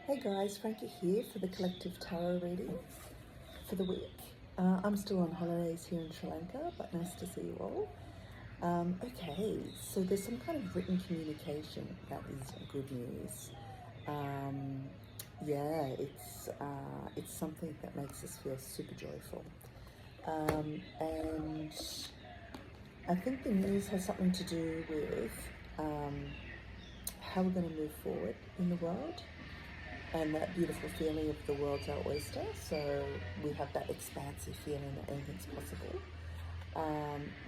Hey guys, Frankie here for the Collective Tarot reading for the week. I'm still on holidays here in Sri Lanka, but nice to see you all. Okay, so there's some kind of written communication that is good news. Yeah, it's something that makes us feel super joyful, and I think the news has something to do with how we're going to move forward in the world, and that beautiful feeling of the world's our oyster. So we have that expansive feeling that anything's possible,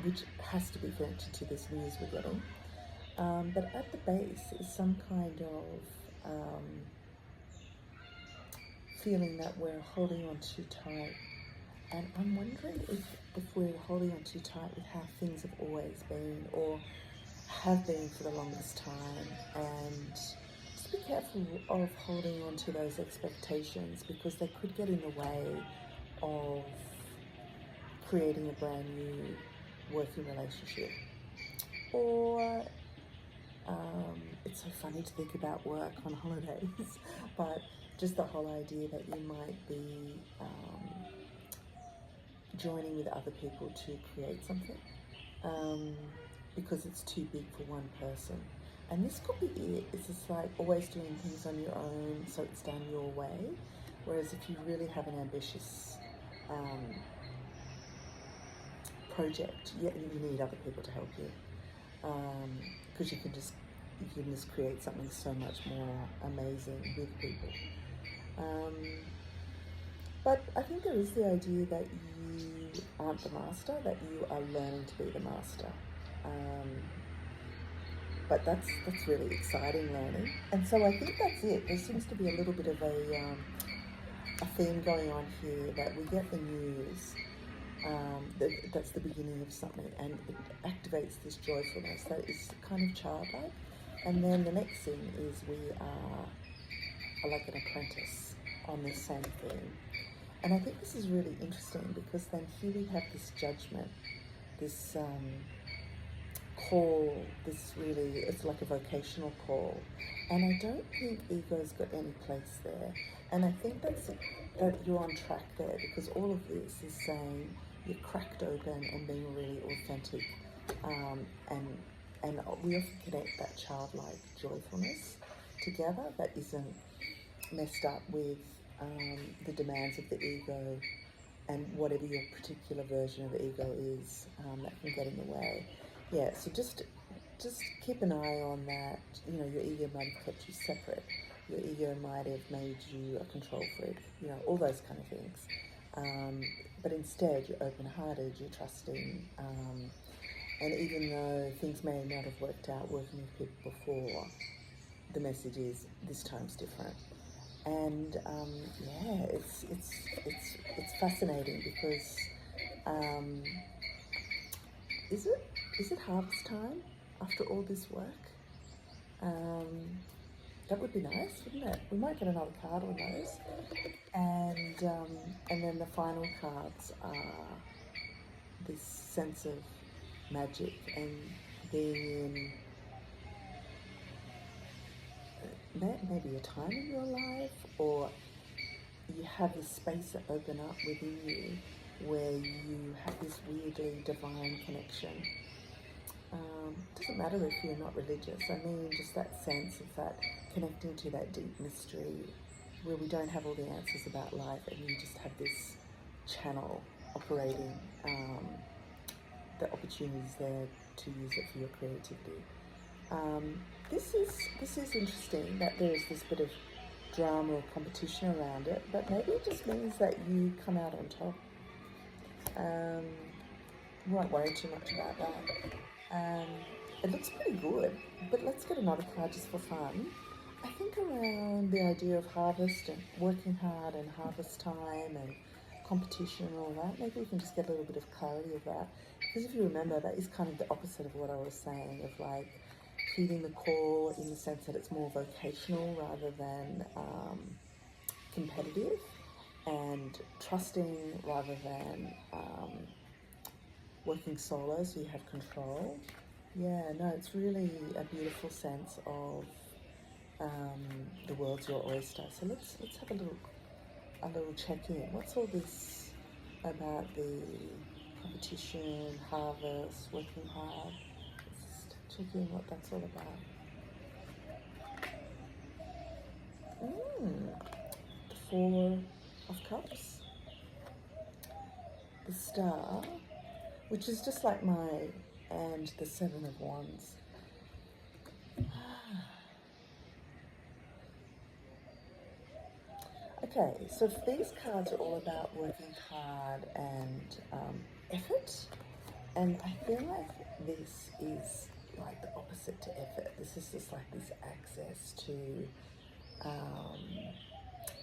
which has to be connected to this news we're getting. But at the base is some kind of feeling that we're holding on too tight. And I'm wondering if we're holding on too tight with how things have always been or have been for the longest time. And just be careful of holding on to those expectations, because they could get in the way of creating a brand new working relationship. Or it's so funny to think about work on holidays, but just the whole idea that you might be joining with other people to create something, because it's too big for one person. And this could be it. It's just like always doing things on your own, so it's done your way. Whereas if you really have an ambitious project, you need other people to help you, because you can just create something so much more amazing with people. But I think there is the idea that you aren't the master, that you are learning to be the master. But that's really exciting learning. And so I think that's it. There seems to be a little bit of a theme going on here, that we get the news, that's the beginning of something, and it activates this joyfulness that is kind of childlike. And then the next thing is we are like an apprentice on this same thing. And I think this is really interesting, because then here we have this judgment, this call, it's like a vocational call. And I don't think ego's got any place there. And I think that you're on track there, because all of this is saying you're cracked open and being really authentic. And we often connect that childlike joyfulness together that isn't messed up with the demands of the ego and whatever your particular version of ego is, that can get in the way. Yeah, so just keep an eye on that. Your ego might have kept you separate. Your ego might have made you a control freak. All those kind of things. But instead, you're open-hearted, you're trusting, and even though things may not have worked out working with people before, the message is this time's different. And yeah, it's fascinating, because is it harvest time after all this work? That would be nice, wouldn't it? We might get another card on those. And then the final cards are this sense of magic and being in maybe a time in your life, or you have this space that open up within you where you have this weirdly divine connection. Doesn't matter if you're not religious. I mean, just that sense of that connecting to that deep mystery where we don't have all the answers about life, and you just have this channel operating, the opportunities there to use it for your creativity. This is interesting that there is this bit of drama or competition around it, but maybe it just means that you come out on top. Won't worry too much about that. It looks pretty good, but let's get another card just for fun. I think around the idea of harvest and working hard and harvest time and competition and all that, maybe we can just get a little bit of clarity of that. Because if you remember, that is kind of the opposite of what I was saying, of like feeding the call in the sense that it's more vocational rather than competitive, and trusting rather than working solo so you have control. Yeah, no, it's really a beautiful sense of the world's your oyster. So let's have a little check in. What's all this about the competition, harvest, working hard? Let's check in what that's all about. The Four of Cups, the Star, which is just like and the Seven of Wands. Okay, so these cards are all about working hard and effort, and I feel like this is like the opposite to effort. This is just like this access to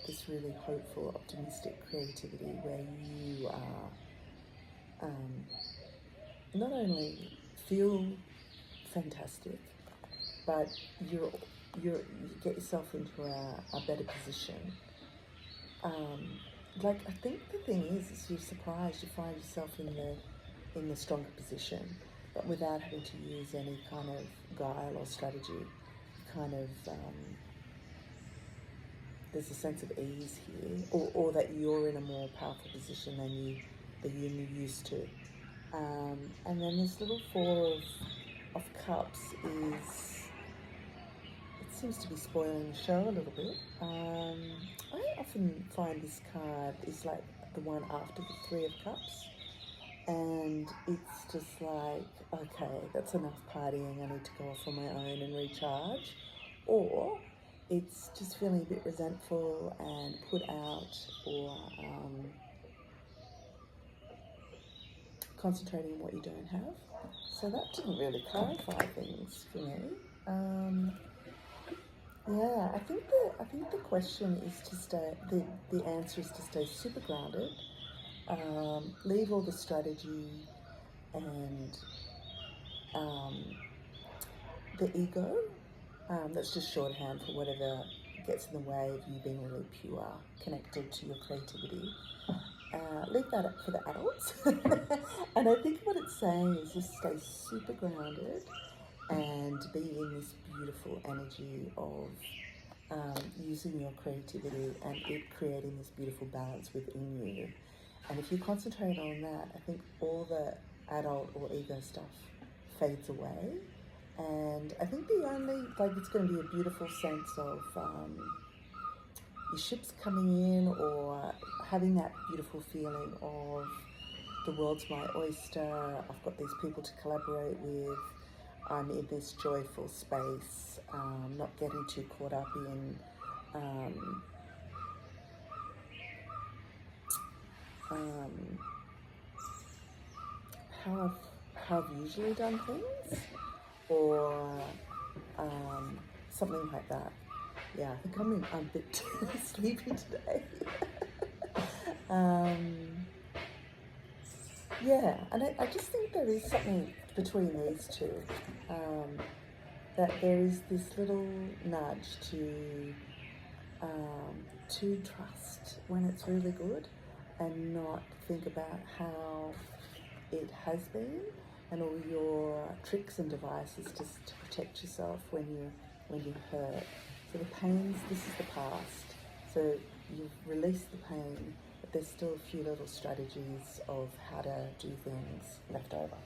this really hopeful, optimistic creativity where you are not only feel fantastic, but you get yourself into a better position. Like I think the thing is you're surprised you find yourself in the stronger position, but without having to use any kind of guile or strategy. Kind of there's a sense of ease here, or that you're in a more powerful position than you're used to. And then this little Four of Cups seems to be spoiling the show a little bit. I often find this card is like the one after the Three of Cups, and it's just like, okay, that's enough partying, I need to go off on my own and recharge. Or it's just feeling a bit resentful and put out, or concentrating on what you don't have. So that didn't really clarify things for me. Yeah, I think the question is to stay. The answer is to stay super grounded, leave all the strategy and the ego. That's just shorthand for whatever gets in the way of you being really pure, connected to your creativity. Leave that up for the adults. And I think what it's saying is just stay super grounded and be in this beautiful energy of using your creativity and it creating this beautiful balance within you. And if you concentrate on that, I think all the adult or ego stuff fades away. And I think it's going to be a beautiful sense of your ships coming in, or having that beautiful feeling of the world's my oyster, I've got these people to collaborate with, I'm in this joyful space, not getting too caught up in how I've usually done things, or something like that. Yeah, I think I'm a bit sleepy today. Yeah, and I just think there is something between these two, that there is this little nudge to trust when it's really good, and not think about how it has been and all your tricks and devices just to protect yourself when you're hurt. So the pains, this is the past. So you've released the pain, but there's still a few little strategies of how to do things left over.